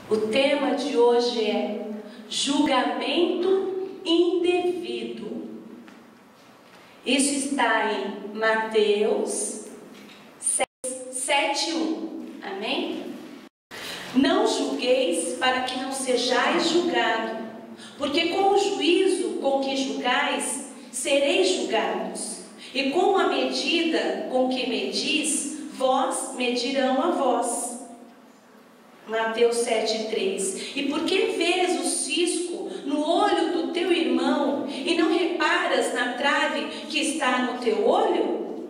O tema de hoje é julgamento indevido. Isso está em Mateus 7:1. Amém? Não julgueis para que não sejais julgados, porque com o juízo com que julgais, sereis julgados, e com a medida com que medis, vós medirão a vós. Mateus 7:3. E por que vês o cisco no olho do teu irmão e não reparas na trave que está no teu olho?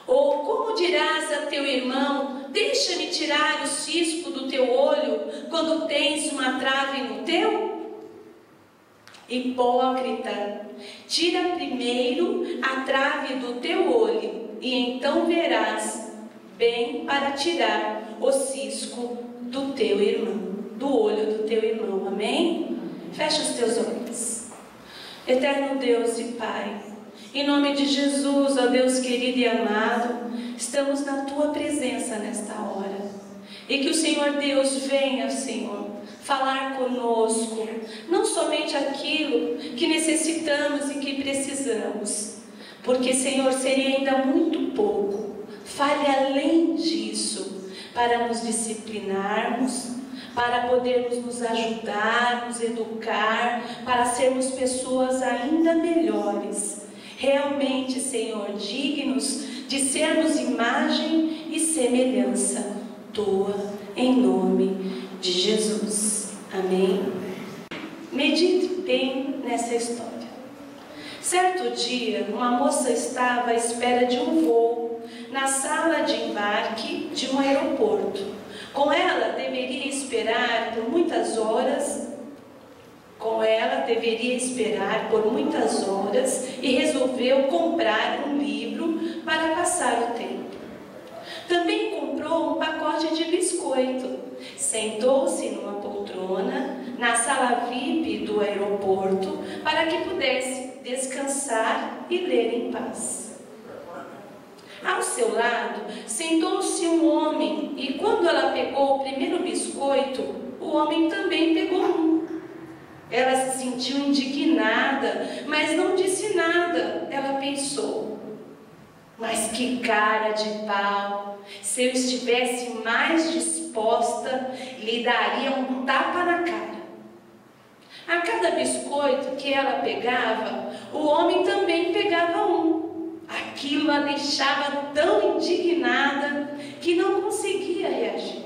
Ou como dirás a teu irmão: deixa-me tirar o cisco do teu olho, quando tens uma trave no teu? Hipócrita, tira primeiro a trave do teu olho, e então verás bem para tirar o cisco do teu irmão, do olho do teu irmão. Amém? Fecha os teus olhos. Eterno Deus e Pai, em nome de Jesus, ó Deus querido e amado, estamos na Tua presença nesta hora. E que o Senhor Deus venha, Senhor, falar conosco, não somente aquilo que necessitamos e que precisamos, porque, Senhor, seria ainda muito pouco. Fale além disso, para nos disciplinarmos, para podermos nos ajudar, nos educar, para sermos pessoas ainda melhores. Realmente, Senhor, dignos de sermos imagem e semelhança Tua, em nome de Jesus. Amém? Medite bem nessa história. Certo dia, uma moça estava à espera de um voo na sala de embarque de um aeroporto. Com ela deveria esperar por muitas horas. E resolveu comprar um livro para passar o tempo. Também comprou um pacote de biscoito. Sentou-se numa poltrona na sala VIP do aeroporto para que pudesse descansar e ler em paz. Ao seu lado sentou-se um homem, e quando ela pegou o primeiro biscoito, o homem também pegou um. Ela se sentiu indignada, mas não disse nada. Ela pensou: mas que cara de pau! Se eu estivesse mais disposta, lhe daria um tapa na cara. A cada biscoito que ela pegava, o homem também pegava um. Aquilo a deixava tão indignada que não conseguia reagir.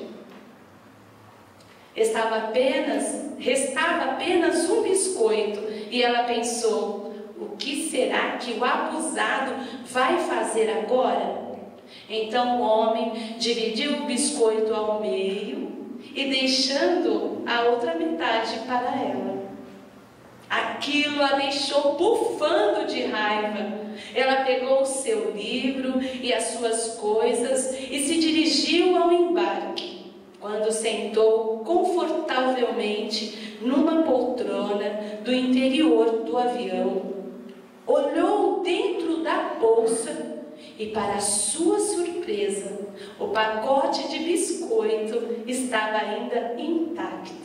Restava apenas um biscoito, e ela pensou: o que será que o abusado vai fazer agora? Então o homem dividiu o biscoito ao meio e deixando a outra metade para ela. Aquilo a deixou bufando de raiva. Ela pegou o seu livro e as suas coisas e se dirigiu ao embarque. Quando sentou confortavelmente numa poltrona do interior do avião, olhou dentro da bolsa e, para sua surpresa, o pacote de biscoito estava ainda intacto.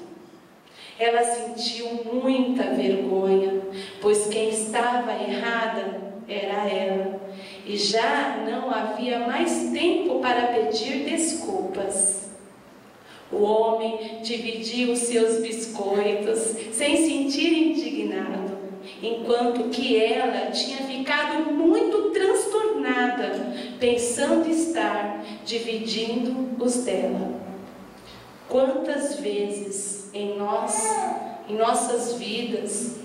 Ela sentiu muita vergonha, pois quem estava errada era ela, e já não havia mais tempo para pedir desculpas. O homem dividiu seus biscoitos sem sentir indignado, enquanto que ela tinha ficado muito transtornada, pensando estar dividindo os dela. Quantas vezes em nossas vidas,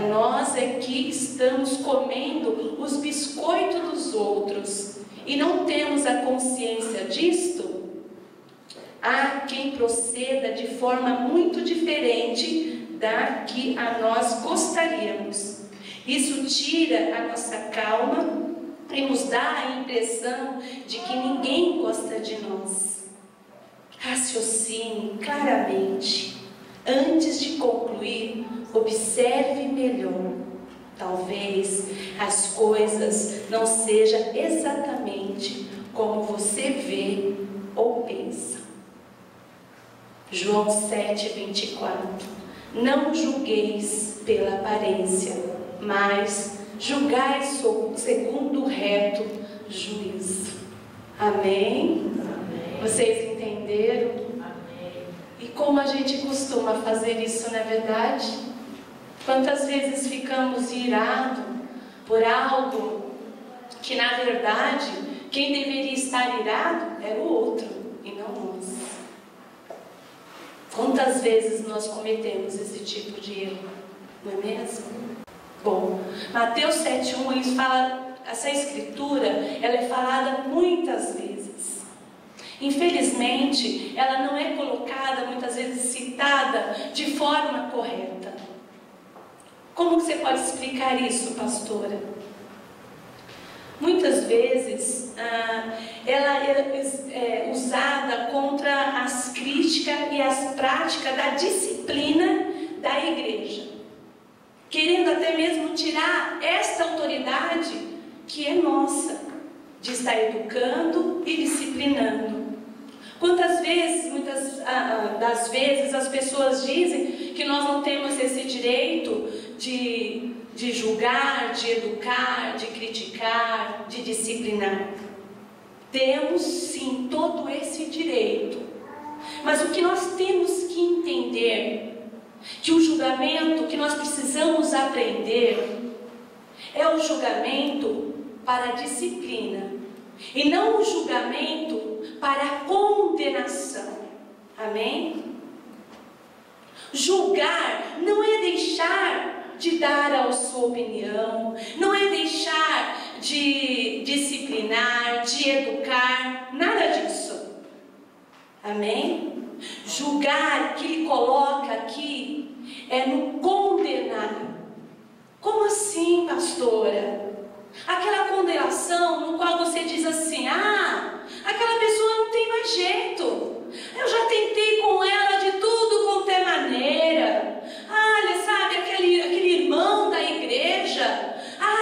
nós é que estamos comendo os biscoitos dos outros e não temos a consciência disto? Há quem proceda de forma muito diferente da que a nós gostaríamos. Isso tira a nossa calma e nos dá a impressão de que ninguém gosta de nós. Raciocine claramente. Antes de concluir, observe melhor. Talvez as coisas não sejam exatamente como você vê ou pensa. João 7:24. Não julgueis pela aparência, mas julgai segundo o reto juízo. Amém? Amém. Vocês entenderam? Amém. E como a gente costuma fazer isso, não é verdade? Quantas vezes ficamos irados por algo que, na verdade, quem deveria estar irado era o outro e não nós. Quantas vezes nós cometemos esse tipo de erro, não é mesmo? Bom, Mateus 7:1, ele fala, essa escritura, ela é falada muitas vezes. Infelizmente, ela não é colocada, muitas vezes citada de forma correta. Como você pode explicar isso, pastora? Muitas vezes ela é usada contra as críticas e as práticas da disciplina da igreja, querendo até mesmo tirar esta autoridade que é nossa, de estar educando e disciplinando. Quantas vezes, muitas das vezes, as pessoas dizem que nós não temos esse direito de julgar, de educar, de criticar, de disciplinar. Temos sim todo esse direito, mas o que nós temos que entender, que o julgamento que nós precisamos aprender, é o julgamento para a disciplina, e não o julgamento para a condenação. Amém? Julgar não é deixar de dar a sua opinião, não é deixar de disciplinar, de educar, nada disso. Amém? Julgar, que ele coloca aqui, é no condenar. Como assim, pastora? Aquela condenação no qual você diz assim: aquela pessoa não tem mais jeito, eu já tentei com ela de tudo quanto é maneira. Olha, sabe, aquele irmão da igreja,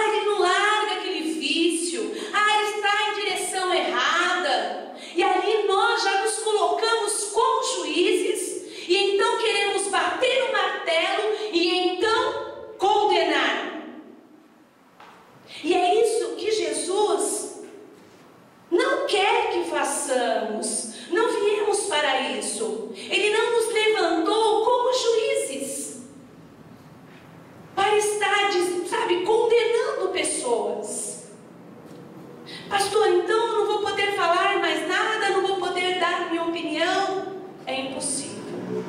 ele não larga aquele vício, ele está em direção errada. E ali nós já nos colocamos como juízes, e então queremos bater o martelo e então condenar. E é isso que Jesus não quer que façamos. Não viemos para isso. Ele não nos levantou como juízes para estar, condenando pessoas. Pastor, então eu não vou poder falar mais nada, não vou poder dar minha opinião. É impossível.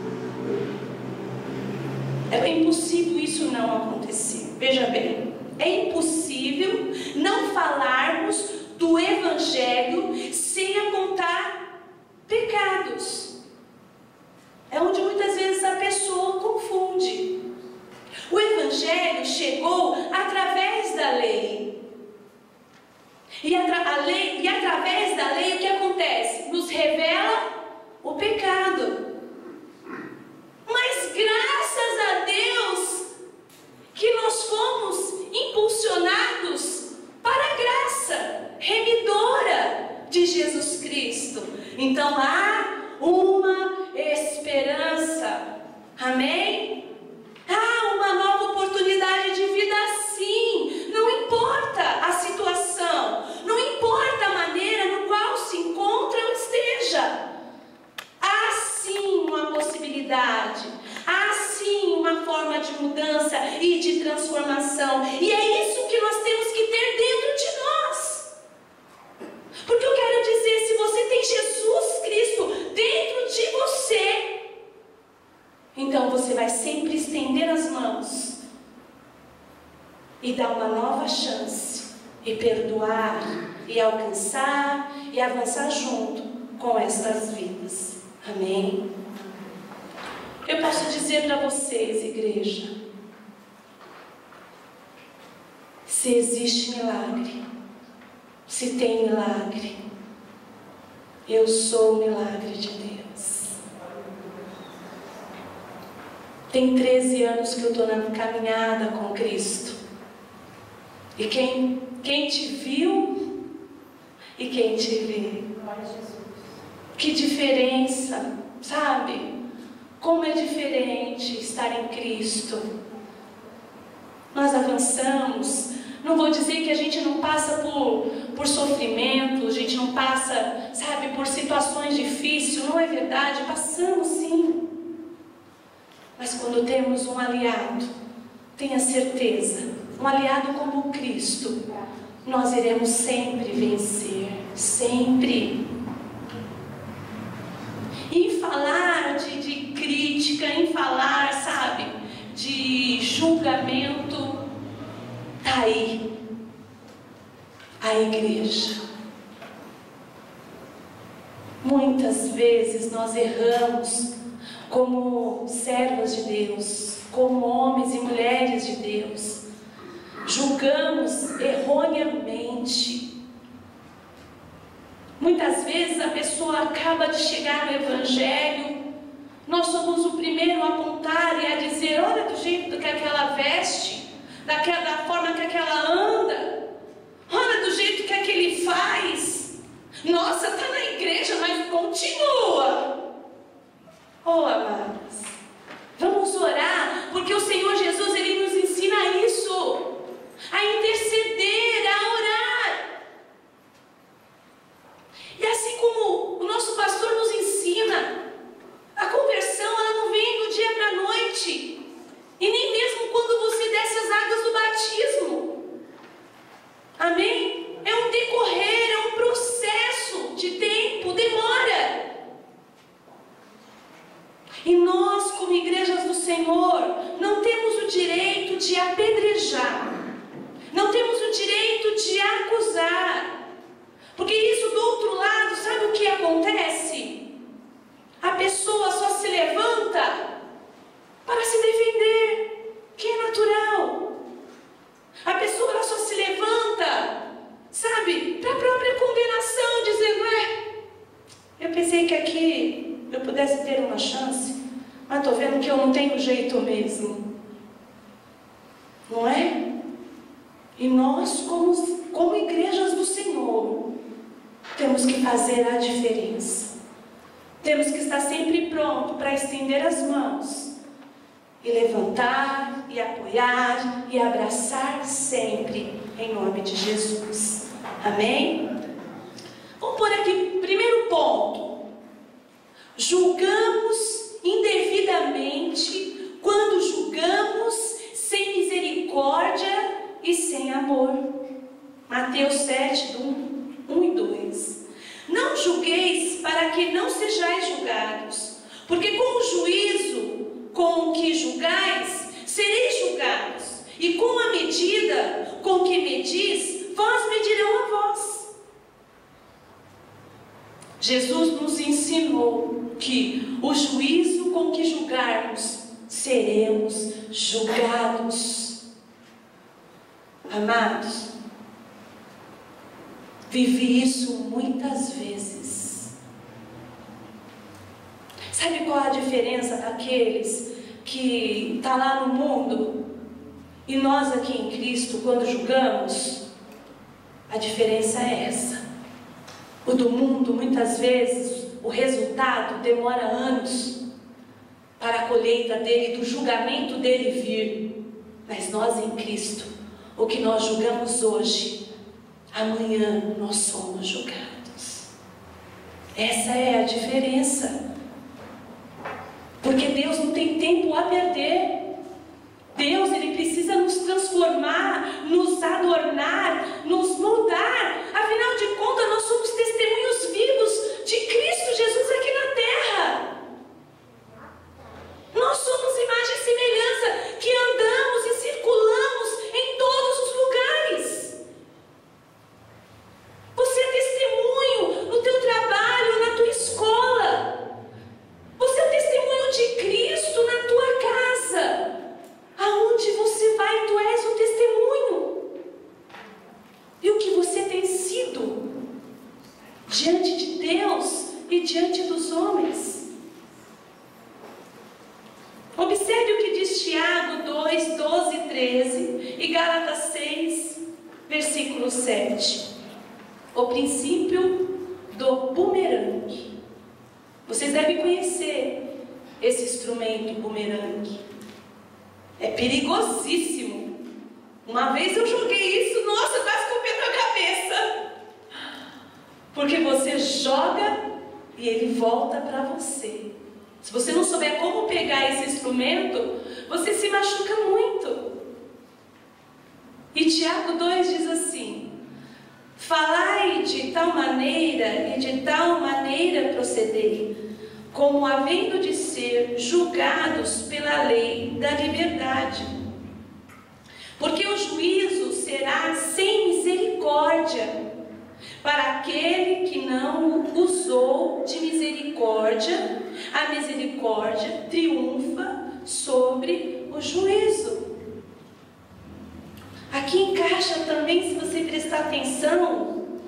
É impossível isso não acontecer. Veja bem, é impossível não falarmos do Evangelho sem apontar pecados. É onde muitas vezes a pessoa confunde. O Evangelho chegou através da lei. E através da lei o que acontece? Nos revela o pecado. Mas graças a Deus que nós fomos impulsionados para a graça remidora de Jesus Cristo. Então há uma esperança. Amém? Há uma nova oportunidade de vida, sim. Não importa a situação, não importa a maneira no qual se encontra ou esteja. Há sim uma possibilidade, há sim uma forma de mudança e de transformação. E é isso que nós temos que ter dentro de nós. Porque eu quero dizer, se você tem Jesus Cristo dentro de você, então você vai sempre estender as mãos e dar uma nova chance, e perdoar, e alcançar, e avançar junto com estas vidas. Amém? Eu posso dizer para vocês, igreja, se existe milagre, se tem milagre, eu sou o milagre de Deus. Tem 13 anos que eu estou na caminhada com Cristo. E quem te viu e quem te vê. Que diferença, sabe? Como é diferente estar em Cristo. Nós avançamos. Não vou dizer que a gente não passa por sofrimento, a gente não passa, sabe, por situações difíceis. Não é verdade, passamos sim. Mas quando temos um aliado, tenha certeza, um aliado como Cristo, nós iremos sempre vencer, sempre. Em falar de crítica, em falar, sabe, de julgamento, está aí a igreja. Muitas vezes nós erramos como servas de Deus, como homens e mulheres de Deus. Julgamos erroneamente. Muitas vezes a pessoa acaba de chegar no Evangelho, nós somos o primeiro a apontar e a dizer: olha do jeito que aquela veste, da forma que aquela anda, olha do jeito que aquele faz. Nossa, está na igreja, mas continua. Oh, amados, vamos orar, porque o Senhor Jesus, Ele nos ensina isso, a interceder, a orar. E assim como o nosso pastor nos ensina, a conversão ela não vem do dia para a noite, e nem mesmo quando você desce as águas do batismo. Amém? É um decorrer, é um processo de tempo, demora. E nós, como igrejas do Senhor, não temos o direito de apedrejar, não temos o direito de acusar, porque isso do outro lado, sabe o que acontece? A pessoa só se levanta para se defender, que é natural. A pessoa ela só se levanta, sabe, para a própria condenação, dizendo: eu pensei que aqui eu pudesse ter uma chance, mas estou vendo que eu não tenho jeito mesmo. Não é? E nós, como igrejas do Senhor, temos que fazer a diferença. Temos que estar sempre pronto para estender as mãos e levantar, e apoiar, e abraçar sempre, em nome de Jesus. Amém? Vamos por aqui, primeiro ponto. Julgamos indevidamente quando julgamos sem misericórdia e sem amor. Mateus 7, 1 e 2. Não julgueis para que não sejais julgados, porque com o juízo com o que julgais, sereis julgados, e com a medida com que medis, vós medirão a vós. Jesus nos ensinou que o juízo com que julgarmos, seremos julgados. Amados, vivi isso muitas vezes. Sabe qual a diferença daqueles que estão lá no mundo e nós aqui em Cristo, quando julgamos? A diferença é essa. O do mundo, muitas vezes, o resultado demora anos para a colheita dele, do julgamento dele vir. Mas nós em Cristo, o que nós julgamos hoje, amanhã nós somos julgados. Essa é a diferença. Porque Deus não tem tempo a perder. Deus, Ele precisa nos transformar, nos adornar, nos moldar. Afinal de contas, nós somos testemunhos vivos de Cristo Jesus aqui na terra. Nós somos imagem e semelhança que andamos e circulamos em todos os lugares. Você é testemunho no teu trabalho, na tua escola. Você é testemunho de Cristo na tua casa. Aonde você vai, tu és o testemunho. E o que você tem sido diante de Deus e diante dos homens? Observe o que diz Tiago 2, 12 e 13 e Gálatas 6, versículo 7. O princípio do bumerangue. Vocês devem conhecer esse instrumento bumerangue. É perigosíssimo. Uma vez eu joguei isso, nossa, quase que eu perco a cabeça. Porque você joga e ele volta para você. Se você não souber como pegar esse instrumento, você se machuca muito. E Tiago 2 diz assim: falai de tal maneira e de tal maneira procedei, como havendo de ser julgados pela lei da liberdade. Porque o juízo será sem misericórdia para aquele que não usou de misericórdia. A misericórdia triunfa sobre o juízo. Aqui encaixa também, se você prestar atenção,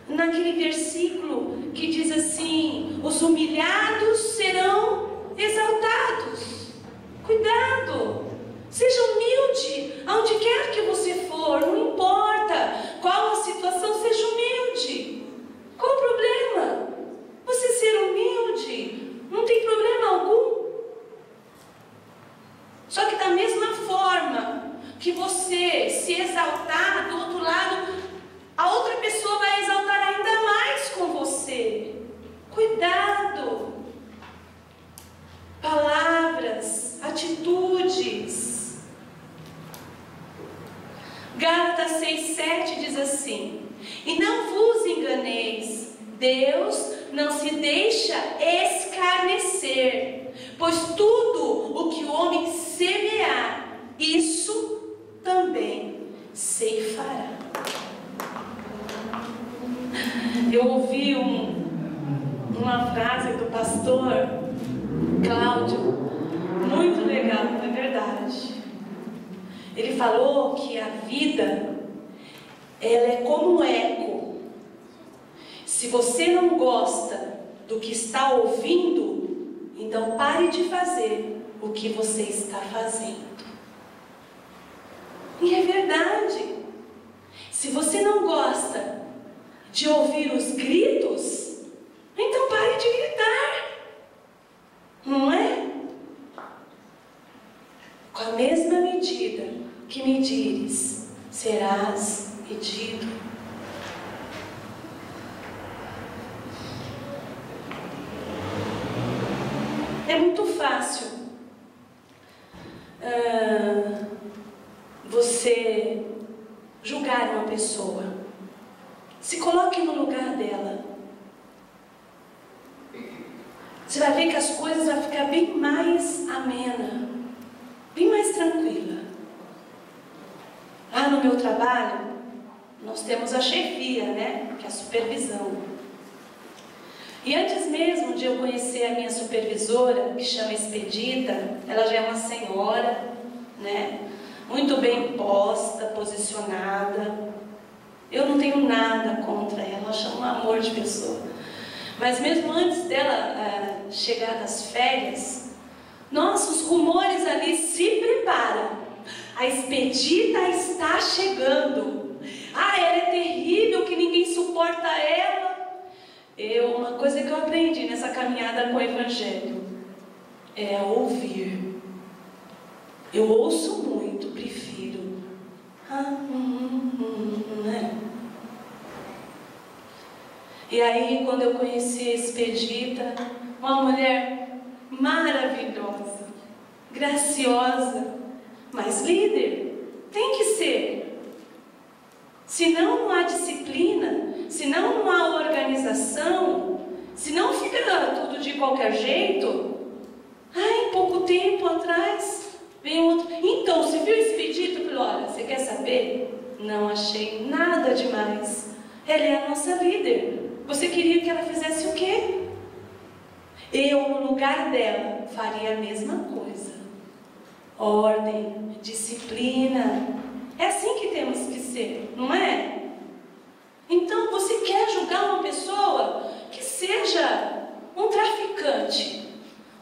naquele versículo que diz assim: os humilhados serão exaltados. Cuidado, seja humilde, aonde quer que você for, não importa qual a situação, seja humilde. Qual o problema? Você ser humilde, não tem problema algum. Só que da mesma forma que você se exaltar, do outro lado, a outra pessoa vai exaltar ainda mais com você. Cuidado. Palavras, atitudes. Gálatas 6:7 diz assim: e não vos enganeis, Deus não se deixa escarnecer, pois tudo o que o homem semear, isso também ceifará. Eu ouvi uma frase do pastor Cláudio, muito legal, não é verdade? Ele falou que a vida, ela é como um eco. Se você não gosta do que está ouvindo, então pare de fazer o que você está fazendo. E é verdade. Se você não gosta de ouvir os gritos, então pare de gritar. Não é? Com a mesma medida que medires, serás medido. É muito fácil você julgar uma pessoa. Se coloque no lugar dela. Você vai ver que as coisas vão ficar bem mais amena, bem mais tranquila. Lá no meu trabalho, nós temos a chefia, né? Que é a supervisão. E antes mesmo de eu conhecer a minha supervisora, que chama Expedita, ela já é uma senhora, né? Muito bem posta, posicionada. Eu não tenho nada contra ela, ela chama um amor de pessoa. Mas mesmo antes dela chegar das férias, nossa, os rumores ali se preparam. A Expedita está chegando. Ah, ela é terrível, que ninguém suporta ela. Uma coisa que eu aprendi nessa caminhada com o Evangelho é ouvir. Eu ouço muito, prefiro. Né? E aí, quando eu conheci a Expedita, uma mulher maravilhosa, graciosa, mas líder, tem que ser. Se não há disciplina, se não há organização, se não fica tudo de qualquer jeito, em pouco tempo atrás, vem outro. Então, se viu Expedita, eu falei: olha, você quer saber? Não achei nada demais. Ela é a nossa líder. Você queria que ela fizesse o quê? Eu, no lugar dela, faria a mesma coisa. Ordem, disciplina. É assim que temos que ser, não é? Então, você quer julgar uma pessoa que seja um traficante,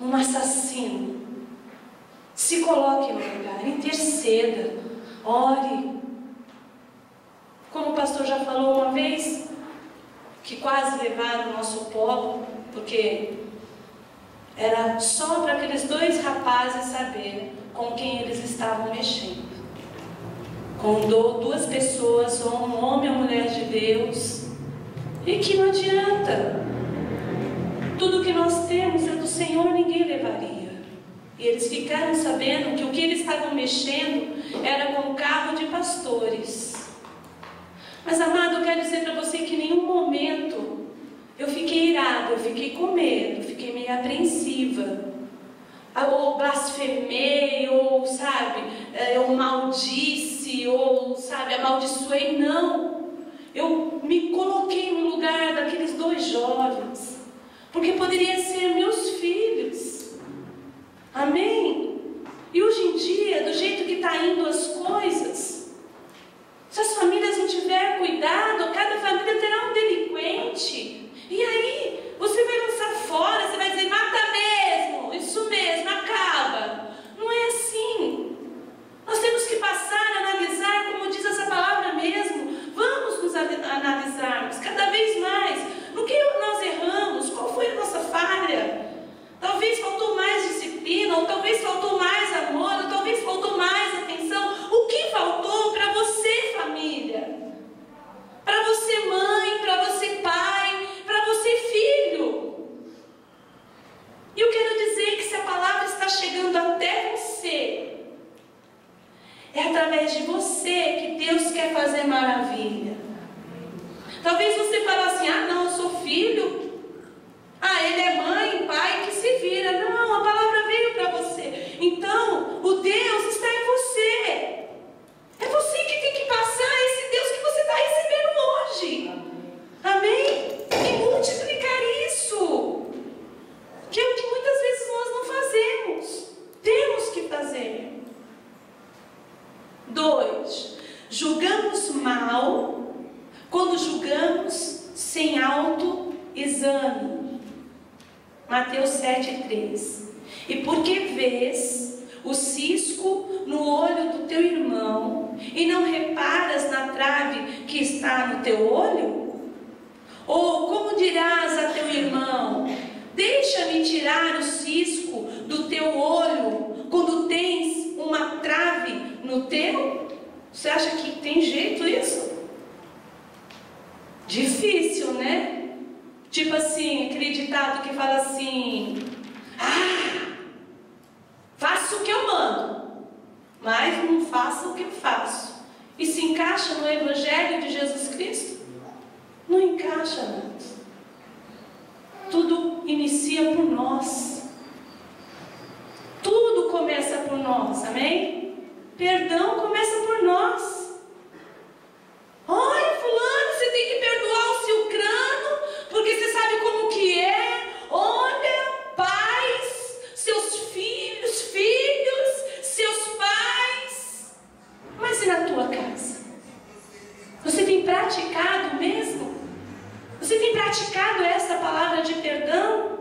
um assassino? Se coloque no lugar, interceda, ore. Como o pastor já falou uma vez, que quase levaram o nosso povo, porque Era só para aqueles dois rapazes saberem com quem eles estavam mexendo. Com duas pessoas, ou um homem ou mulher de Deus, e que não adianta. Tudo que nós temos é do Senhor, ninguém levaria. E eles ficaram sabendo que o que eles estavam mexendo era com um carro de pastores. Mas, amado, eu quero dizer para você que em nenhum momento eu fiquei irada, eu fiquei com medo, fiquei meio apreensiva. Ou blasfemei, ou, sabe, eu maldisse, ou, sabe, amaldiçoei. Não. Eu me coloquei no lugar daqueles dois jovens, porque poderia ser meus filhos. Amém? E hoje em dia, do jeito que está indo as coisas, se as famílias não tiverem cuidado, cada família terá um delinquente. E aí, você vai lançar fora, você vai dizer, mata mesmo, isso mesmo, acaba. Não é assim. Nós temos que passar a analisar, como diz essa palavra mesmo. Vamos nos analisarmos cada vez mais. No que nós erramos? Qual foi a nossa falha? Talvez faltou mais disciplina, ou talvez faltou mais amor, ou talvez faltou mais atenção. O que faltou para você, família? Para você, mãe, para você, pai, para você, filho. E eu quero dizer que se a palavra está chegando até você, é através de você que Deus quer fazer maravilha. Talvez você fale assim, ah não, eu sou filho. Ah, ele é mãe, pai, que se vira. Não, a palavra veio para você. Então, o Deus está em você. É você que tem que passar esse Deus que você está recebendo hoje. Amém? E multiplicar isso. Que é o que muitas vezes nós não fazemos. Temos que fazer. 2. Julgamos mal quando julgamos sem autoexame. Mateus 7,3. E porque vês o cisco no olho do teu irmão e não reparas na trave que está no teu olho? Ou como dirás a teu irmão, deixa-me tirar o cisco do teu olho quando tens uma trave no teu? Você acha que tem jeito isso? Difícil, né? Tipo assim, aquele ditado que fala assim, faço o que eu mando, mas não faço o que eu faço. E se encaixa no Evangelho de Jesus Cristo? Não encaixa, amados. Tudo inicia por nós. Tudo começa por nós, amém? Perdão começa por nós. Olha, fulano, você tem que perdoar o Silcrano, porque você sabe como que é. Olha, pais, seus filhos, seus pais. Mas e na tua casa? Você tem praticado mesmo? Você tem praticado essa palavra de perdão?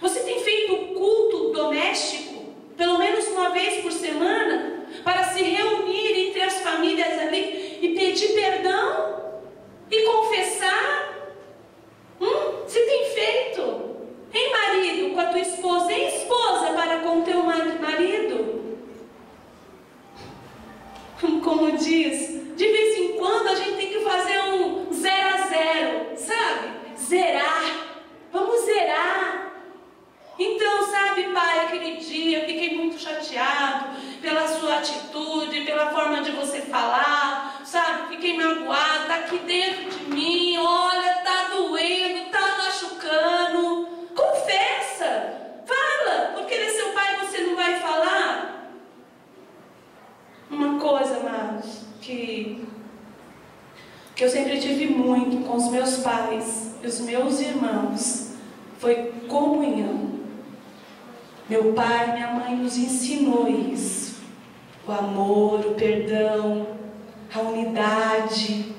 Você tem feito o culto doméstico, pelo menos uma vez por semana, para se reunir entre as famílias ali e pedir perdão e confessar? Você tem feito? Hein, marido, com a tua esposa? Hein, esposa, para com o teu marido? Como diz, de vez em quando a gente tem que fazer um 0 a 0, sabe? Zerar. Vamos zerar. Então, sabe, pai, aquele dia eu fiquei muito chateado pela sua atitude, pela forma de você falar, sabe? Fiquei magoado, tá aqui dentro de mim, olha, tá doendo, tá machucando. Confessa, fala, porque ele é seu pai e você não vai falar. Uma coisa, amados, que eu sempre tive muito com os meus pais e os meus irmãos, foi comunhão. Meu pai e minha mãe nos ensinou isso. O amor, o perdão, a unidade.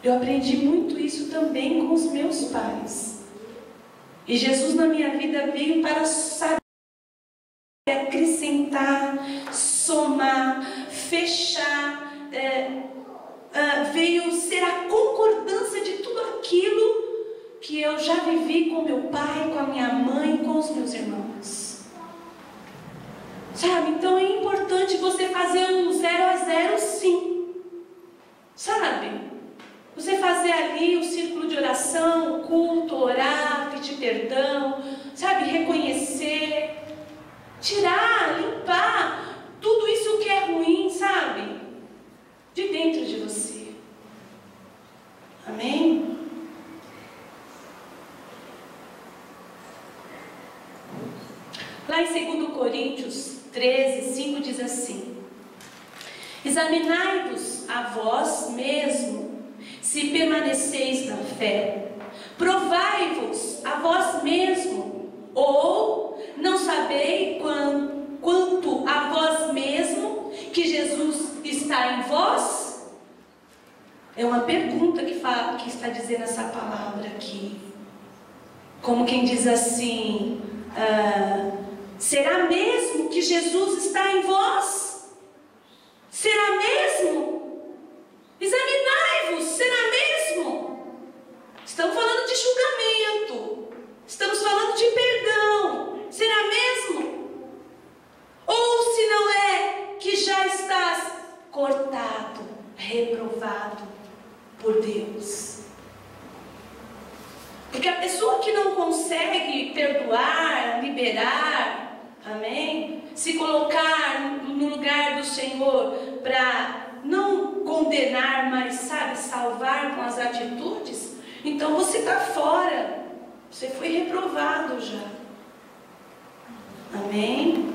Eu aprendi muito isso também com os meus pais. E Jesus na minha vida veio para saber, acrescentar, somar, fechar, veio ser a concordância de tudo aquilo que que eu já vivi com meu pai, com a minha mãe, com os meus irmãos. Sabe? Então é importante você fazer um 0 a 0 sim. Sabe? Você fazer ali o círculo de oração, o culto, orar, pedir perdão, sabe? Reconhecer, tirar, limpar tudo isso que é ruim, sabe? De dentro de você. Amém? Lá em 2 Coríntios 13, 5 diz assim: examinai-vos a vós mesmo, se permaneceis na fé. Provai-vos a vós mesmo, ou não sabeis quanto a vós mesmo que Jesus está em vós? É uma pergunta que está dizendo essa palavra aqui. Como quem diz assim: será mesmo que Jesus está em vós? Será mesmo? Examinai-vos, será mesmo? Estamos falando de julgamento, estamos falando de perdão, será mesmo? Ou se não é que já estás cortado, reprovado por Deus? Porque a pessoa que não consegue perdoar, liberar, amém? Se colocar no lugar do Senhor para não condenar, mas sabe, salvar com as atitudes, então você está fora, você foi reprovado já. Amém?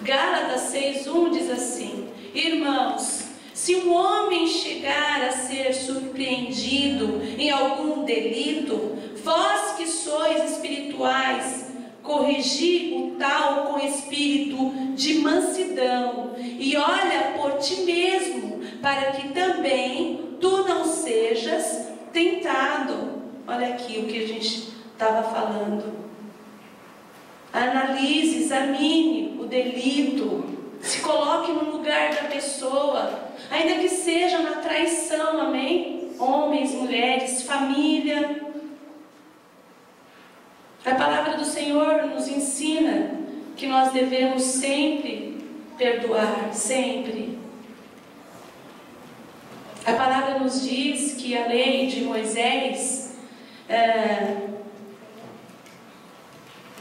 Gálatas 6:1 diz assim: irmãos, se um homem chegar a ser surpreendido em algum delito, vós que sois espirituais, corrigi o tal com espírito de mansidão, e olha por ti mesmo, para que também tu não sejas tentado. Olha aqui o que a gente estava falando. Analise, examine o delito, se coloque no lugar da pessoa, ainda que seja na traição, amém? Homens, mulheres, família. A palavra do Senhor nos ensina que nós devemos sempre perdoar, sempre. A palavra nos diz que a lei de Moisés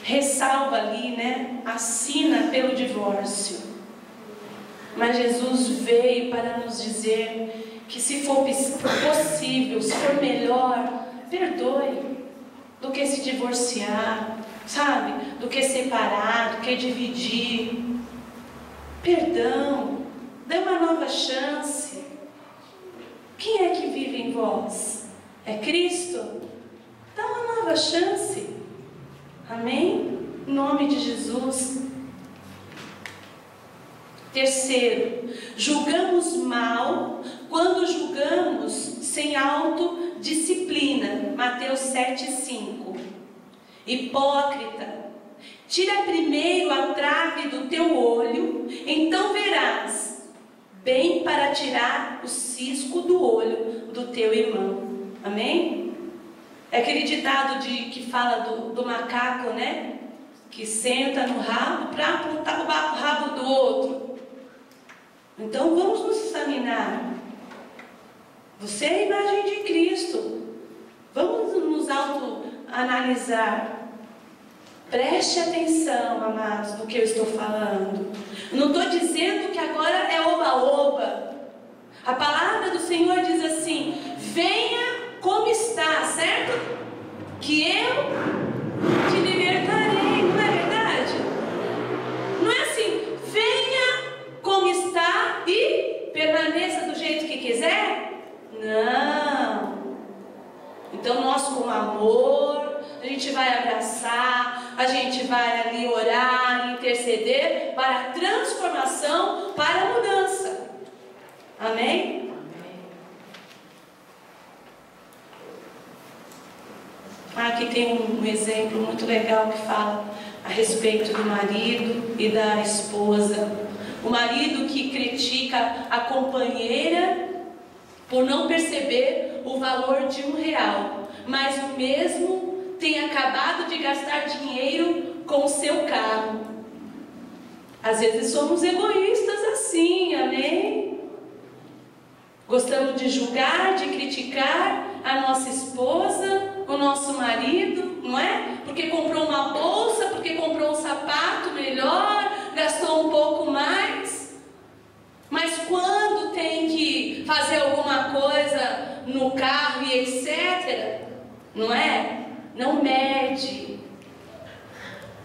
ressalva ali, né? Assina pelo divórcio. Mas Jesus veio para nos dizer que se for possível, se for melhor, perdoe. Do que se divorciar, sabe? Do que separar, do que dividir. Perdão, dê uma nova chance. Quem é que vive em vós? É Cristo? Dá uma nova chance. Amém? Em nome de Jesus. Terceiro, julgamos mal quando julgamos sem autodisciplina. Mateus 7:5. Hipócrita, tira primeiro a trave do teu olho, então verás bem para tirar o cisco do olho do teu irmão. Amém? É aquele ditado que fala do macaco, né? Que senta no rabo para apontar o rabo do outro. Então vamos nos examinar. Você é a imagem de Cristo. Vamos nos autoanalisar. Preste atenção, amados, no que eu estou falando. Não estou dizendo que agora é oba-oba. A palavra do Senhor diz assim: venha como está, certo? Que eu te libertarei, não é verdade? Não é assim, venha como está e permaneça do jeito que quiser? Não. Então nós, com amor, a gente vai abraçar, a gente vai ali orar, interceder para a transformação, para a mudança. Amém? Aqui tem um exemplo muito legal que fala a respeito do marido e da esposa. O marido que critica a companheira por não perceber o valor de R$1, mas o mesmo tem acabado de gastar dinheiro com o seu carro. Às vezes somos egoístas assim, amém? Gostamos de julgar, de criticar a nossa esposa, o nosso marido, não é? Porque comprou uma bolsa, porque comprou um sapato melhor, gastou um pouco mais. Mas quando tem que fazer alguma coisa no carro e etc., não é? Não mede.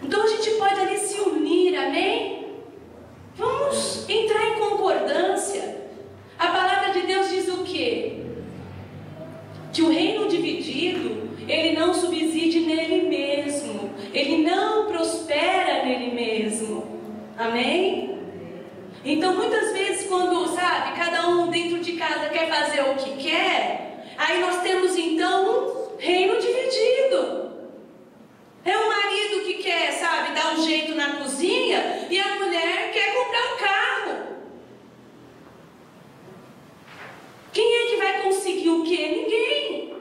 Então a gente pode ali se unir, amém? Vamos entrar em concordância. A palavra de Deus diz o quê? Que o reino dividido, ele não subside nele mesmo, ele não prospera nele mesmo, amém? Então muitas vezes quando, sabe, cada um dentro de casa quer fazer o que quer, aí nós temos então um reino dividido. É o marido que quer, sabe, dar um jeito na cozinha e a mulher quer comprar um carro. Quem é que vai conseguir o quê? Ninguém.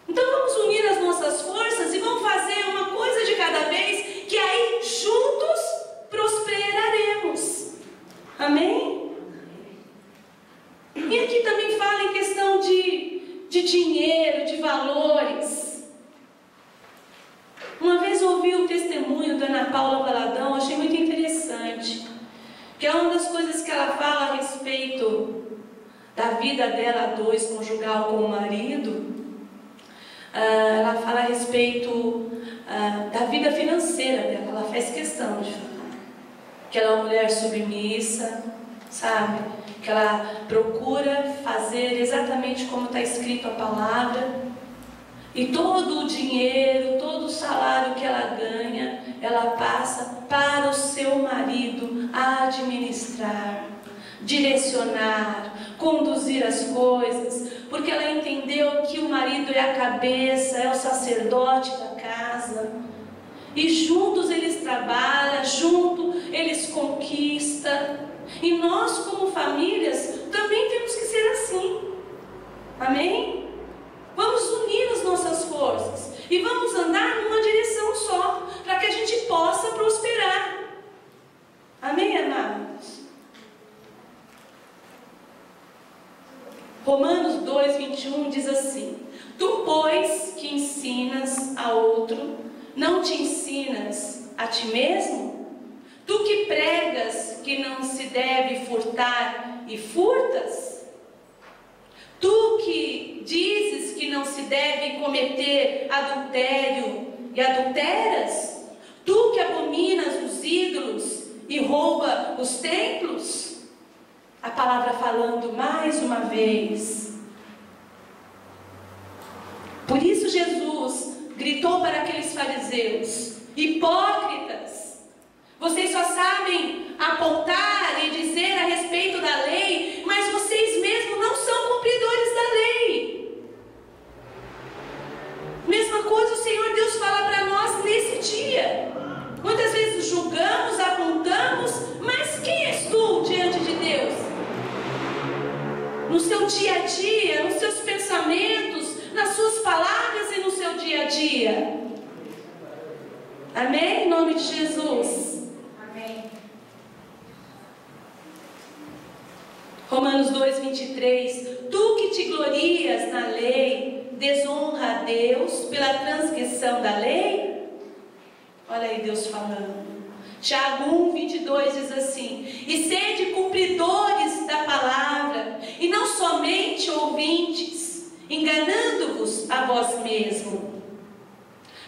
Então vamos unir as nossas forças e vamos fazer uma coisa de cada vez, que aí juntos prosperaremos. Amém? E aqui também fala em questão de dinheiro, de valores. Uma vez ouvi o testemunho da Ana Paula Valadão, achei muito interessante, que é uma das coisas que ela fala a respeito da vida dela a dois, conjugal com o marido. Ela fala a respeito da vida financeira dela. Ela faz questão de falar que ela é uma mulher submissa, sabe? Que ela procura fazer exatamente como está escrito a palavra. E todo o dinheiro, todo o salário que ela ganha, ela passa para o seu marido administrar, direcionar, conduzir as coisas, porque ela entendeu que o marido é a cabeça, é o sacerdote da casa, e juntos eles trabalham, juntos eles conquistam, e nós como famílias também temos que ser assim, amém? Vamos unir as nossas forças e vamos andar numa direção só, para que a gente possa prosperar, amém, amados? Romanos 2:21 diz assim: tu, pois, que ensinas a outro, não te ensinas a ti mesmo? Tu que pregas que não se deve furtar e furtas? Tu que dizes que não se deve cometer adultério e adulteras? Tu que abominas os ídolos e rouba os templos? A palavra falando mais uma vez. Por isso Jesus gritou para aqueles fariseus: hipócritas, vocês só sabem apontar e dizer a respeito da lei, mas vocês mesmos não são cumpridores da lei. Mesma coisa o Senhor Deus fala para nós nesse dia. Muitas vezes julgamos, apontamos, mas quem és tu diante de Deus? No seu dia a dia, nos seus pensamentos, nas suas palavras e no seu dia a dia. Amém? Em nome de Jesus. Amém. Romanos 2:23. Tu que te glorias na lei, desonra a Deus pela transgressão da lei? Olha aí Deus falando. Tiago 1:22 diz assim: e sede cumpridores da palavra, e não somente ouvintes, enganando-vos a vós mesmos.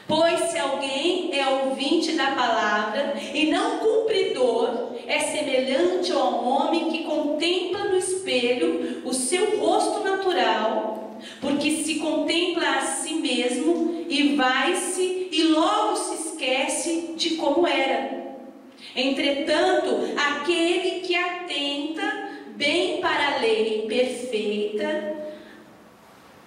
Pois se alguém é ouvinte da palavra e não cumpridor, é semelhante a um homem que contempla no espelho o seu rosto natural, porque se contempla a si mesmo e vai-se e logo se esquece de como era. Entretanto, aquele que atenta bem para a lei perfeita,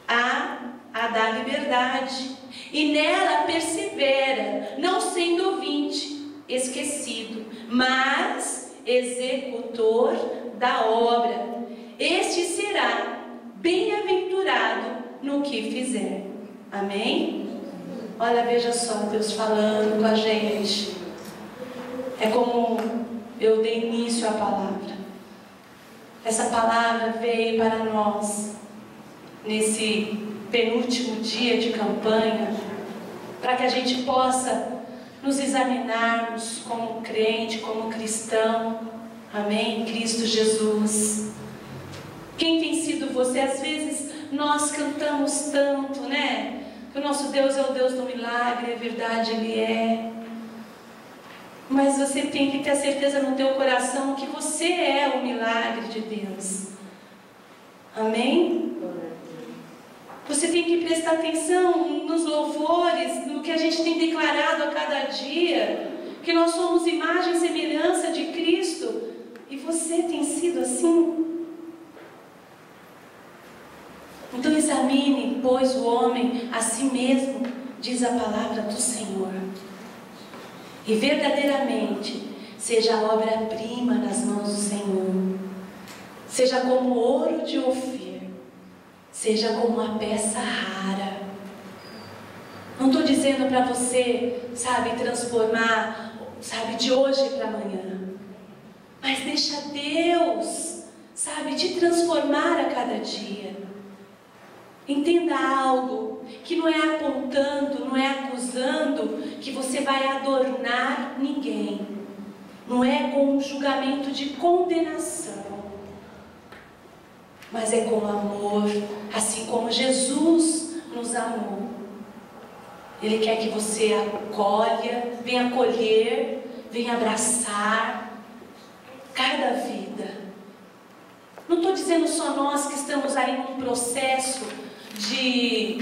a da liberdade, e nela persevera, não sendo ouvinte, esquecido, mas executor da obra, este será bem-aventurado no que fizer. Amém? Olha, veja só Deus falando com a gente. É como eu dei início à palavra. Essa palavra veio para nós nesse penúltimo dia de campanha, para que a gente possa nos examinarmos como crente, como cristão. Amém? Em Cristo Jesus. Quem tem sido você? Às vezes nós cantamos tanto, né? Que o nosso Deus é o Deus do milagre, é verdade, Ele é. Mas você tem que ter a certeza no teu coração que você é o milagre de Deus. Amém? Você tem que prestar atenção nos louvores, no que a gente tem declarado a cada dia, que nós somos imagem e semelhança de Cristo. E você tem sido assim? Então examine, pois, o homem a si mesmo, diz a palavra do Senhor. E verdadeiramente seja a obra-prima nas mãos do Senhor. Seja como ouro de Ofir, seja como uma peça rara. Não estou dizendo para você, sabe, transformar, sabe, de hoje para amanhã. Mas deixa Deus, sabe, te transformar a cada dia. Entenda algo, que não é apontando, não é acusando, que você vai adornar ninguém. Não é com um julgamento de condenação, mas é com amor, assim como Jesus nos amou. Ele quer que você acolha, venha acolher, venha abraçar cada vida. Não estou dizendo só nós que estamos aí num processo de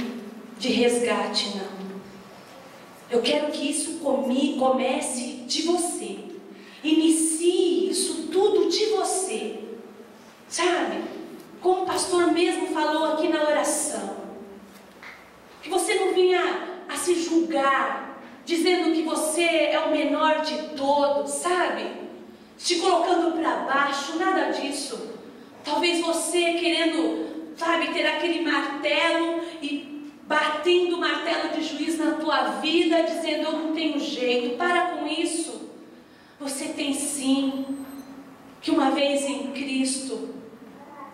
resgate, não. Eu quero que isso comece de você. Inicie isso tudo de você. Sabe? Como o pastor mesmo falou aqui na oração. Que você não venha a se julgar, dizendo que você é o menor de todos, sabe? Te colocando para baixo, nada disso. Talvez você querendo, sabe, ter aquele martelo e batendo o martelo de juiz na tua vida, dizendo: eu não tenho jeito. Para com isso. Você tem sim, que uma vez em Cristo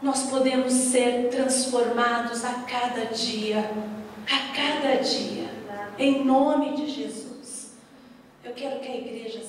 nós podemos ser transformados a cada dia, em nome de Jesus. Eu quero que a igreja